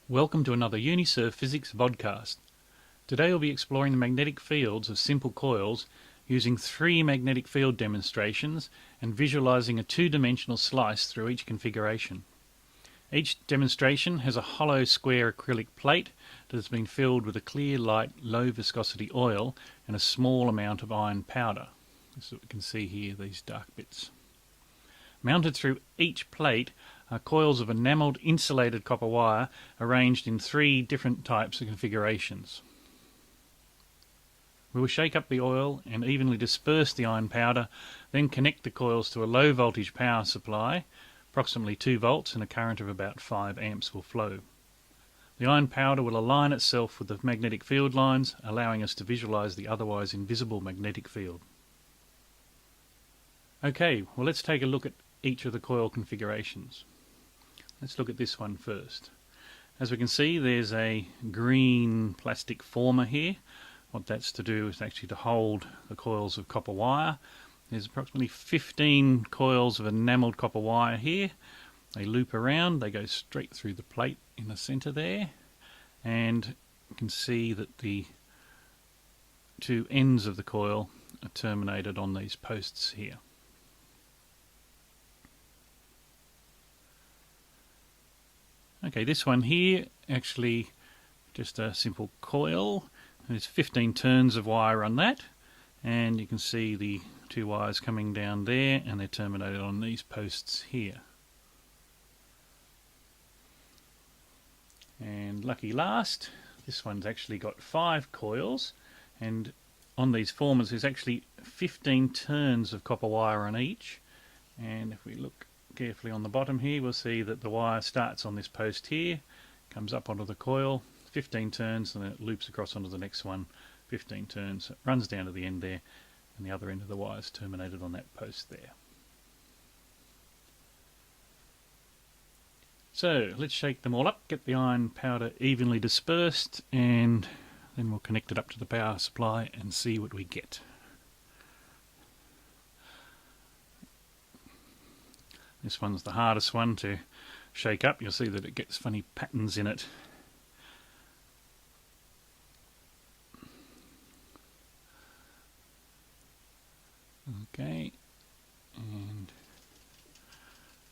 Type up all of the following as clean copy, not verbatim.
Welcome to another Unisurf Physics vodcast. Today we'll be exploring the magnetic fields of simple coils using 3 magnetic field demonstrations and visualizing a 2-dimensional slice through each configuration. Each demonstration has a hollow square acrylic plate that has been filled with a clear, light, low viscosity oil and a small amount of iron powder. This is what we can see here, these dark bits. Mounted through each plate are coils of enamelled insulated copper wire arranged in 3 different types of configurations. We will shake up the oil and evenly disperse the iron powder, then connect the coils to a low voltage power supply. Approximately 2 volts and a current of about 5 amps will flow. The iron powder will align itself with the magnetic field lines, allowing us to visualize the otherwise invisible magnetic field. Okay, well, let's take a look at each of the coil configurations. Let's look at this one first. As we can see, there's a green plastic former here. What that's to do is actually to hold the coils of copper wire. There's approximately 15 coils of enamelled copper wire here. They loop around, they go straight through the plate in the centre there, and you can see that the 2 ends of the coil are terminated on these posts here. Okay, this one here, actually just a simple coil. There's 15 turns of wire on that, and you can see the 2 wires coming down there, and they're terminated on these posts here. And lucky last, this one's actually got 5 coils, and on these formers there's actually 15 turns of copper wire on each. And if we look carefully on the bottom here, we'll see that the wire starts on this post here, comes up onto the coil, 15 turns, and then it loops across onto the next one, 15 turns, it runs down to the end there, and the other end of the wire is terminated on that post there. So let's shake them all up, get the iron powder evenly dispersed, and then we'll connect it up to the power supply and see what we get. This one's the hardest one to shake up. You'll see that it gets funny patterns in it. Okay, and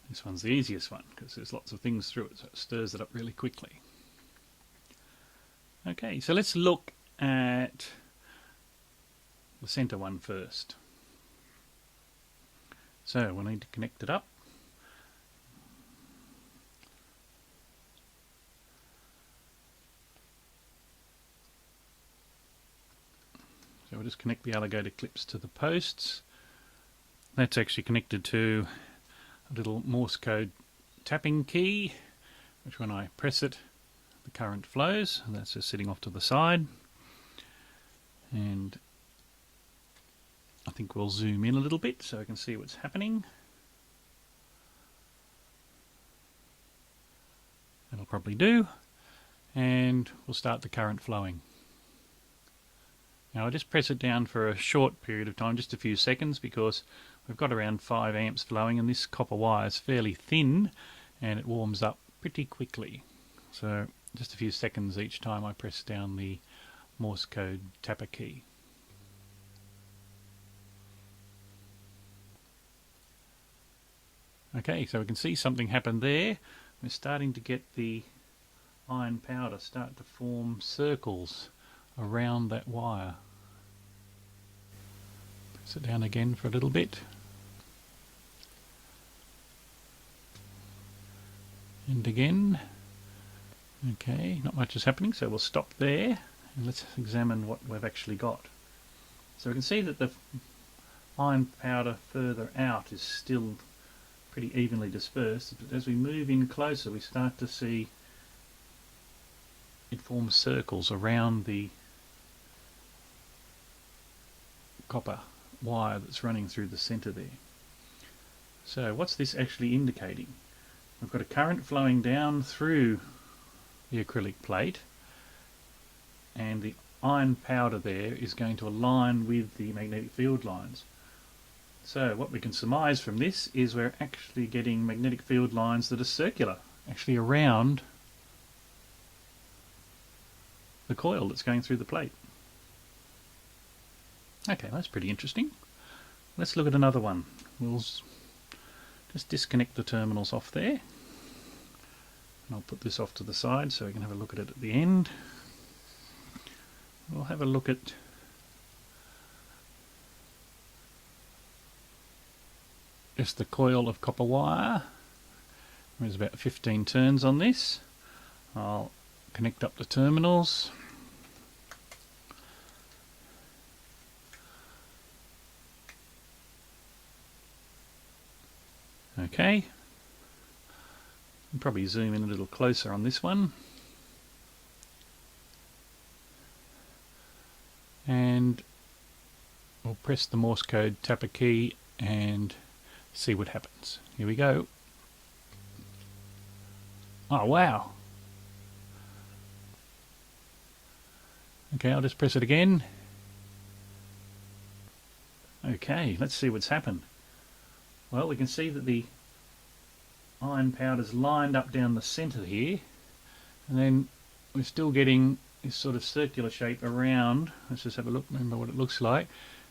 this one's the easiest one because there's lots of things through it, so it stirs it up really quickly. Okay, so let's look at the centre one first. So we need to connect it up. So we'll just connect the alligator clips to the posts. That's actually connected to a little Morse code tapping key, which when I press it, the current flows, and that's just sitting off to the side. And I think we'll zoom in a little bit so we can see what's happening. That'll probably do. And we'll start the current flowing. Now I just press it down for a short period of time, just a few seconds, because we've got around 5 amps flowing and this copper wire is fairly thin and it warms up pretty quickly. So just a few seconds each time I press down the Morse code tapper key. Okay, so we can see something happen there. We're starting to get the iron powder start to form circles around that wire. Press it down again for a little bit. And again. Okay, not much is happening, so we'll stop there and let's examine what we've actually got. So we can see that the iron powder further out is still pretty evenly dispersed, but as we move in closer we start to see it forms circles around the copper wire that's running through the centre there. So what's this actually indicating? We've got a current flowing down through the acrylic plate, and the iron powder there is going to align with the magnetic field lines. So what we can surmise from this is we're actually getting magnetic field lines that are circular, actually around the coil that's going through the plate. Okay, that's pretty interesting. Let's look at another one. We'll just disconnect the terminals off there. And I'll put this off to the side so we can have a look at it at the end. We'll have a look at just the coil of copper wire. There's about 15 turns on this. I'll connect up the terminals. Okay. I'll probably zoom in a little closer on this one. And we'll press the Morse code tapper key and see what happens. Here we go. Oh wow. Okay, I'll just press it again. Okay, let's see what's happened. Well, we can see that the iron powder's lined up down the centre here, and then we're still getting this sort of circular shape around. Let's just have a look, remember what it looks like,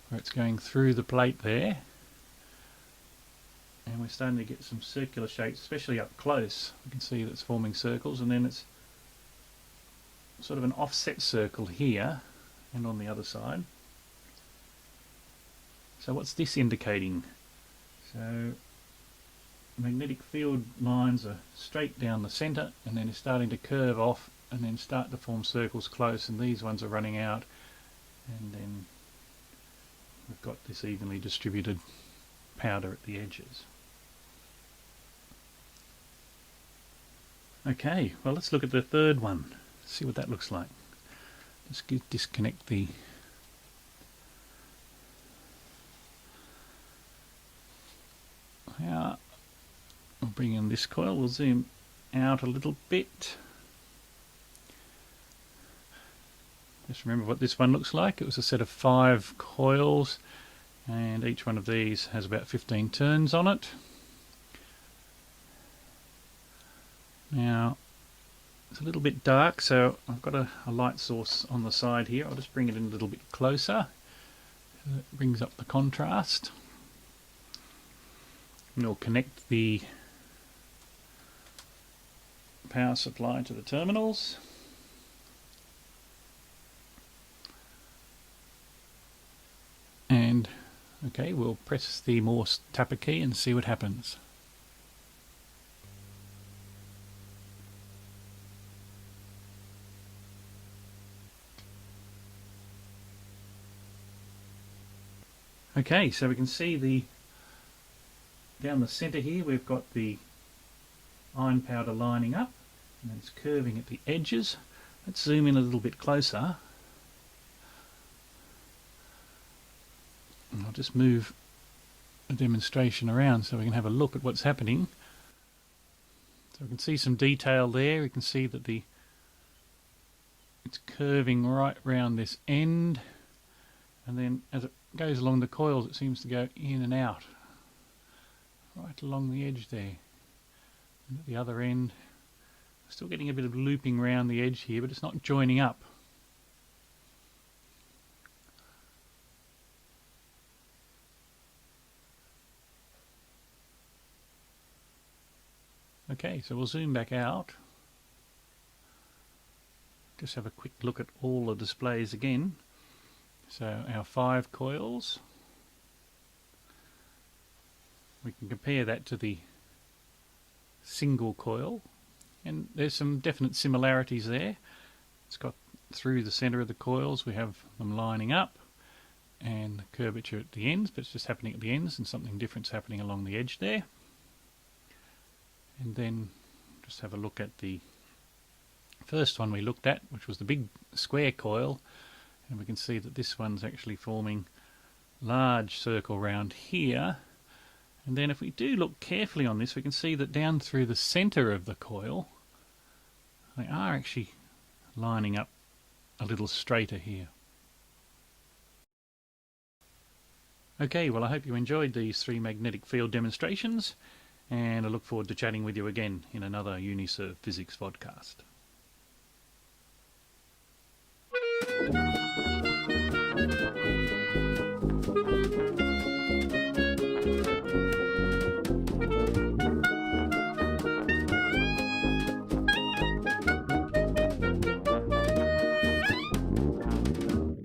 where it's going through the plate there. And we're starting to get some circular shapes, especially up close. We can see that it's forming circles, and then it's sort of an offset circle here and on the other side. So what's this indicating? So magnetic field lines are straight down the centre, and then it's starting to curve off and then start to form circles close, and these ones are running out, and then we've got this evenly distributed powder at the edges. Okay, well, let's look at the third one, see what that looks like. Just disconnect the we'll bring in this coil, we'll zoom out a little bit. Just remember what this one looks like. It was a set of 5 coils, and each one of these has about 15 turns on it. Now it's a little bit dark, so I've got a light source on the side here. I'll just bring it in a little bit closer. It brings up the contrast. And we'll connect the power supply to the terminals. And okay, we'll press the Morse tapper key and see what happens. Okay, so we can see down the centre here we've got the iron powder lining up, and it's curving at the edges. Let's zoom in a little bit closer. And I'll just move the demonstration around so we can have a look at what's happening. So we can see some detail there. We can see that it's curving right round this end, and then as it goes along the coils it seems to go in and out right along the edge there. And at the other end we're still getting a bit of looping around the edge here, but it's not joining up. Okay, so we'll zoom back out. Just have a quick look at all the displays again. So our 5 coils, we can compare that to the single coil, and there's some definite similarities there. It's got through the centre of the coils, we have them lining up, and the curvature at the ends, but it's just happening at the ends, and something different's happening along the edge there. And then just have a look at the first one we looked at, which was the big square coil, and we can see that this one's actually forming large circle round here. And then if we do look carefully on this, we can see that down through the centre of the coil they are actually lining up a little straighter here. Okay, well I hope you enjoyed these 3 magnetic field demonstrations, and I look forward to chatting with you again in another Uniserve Physics podcast.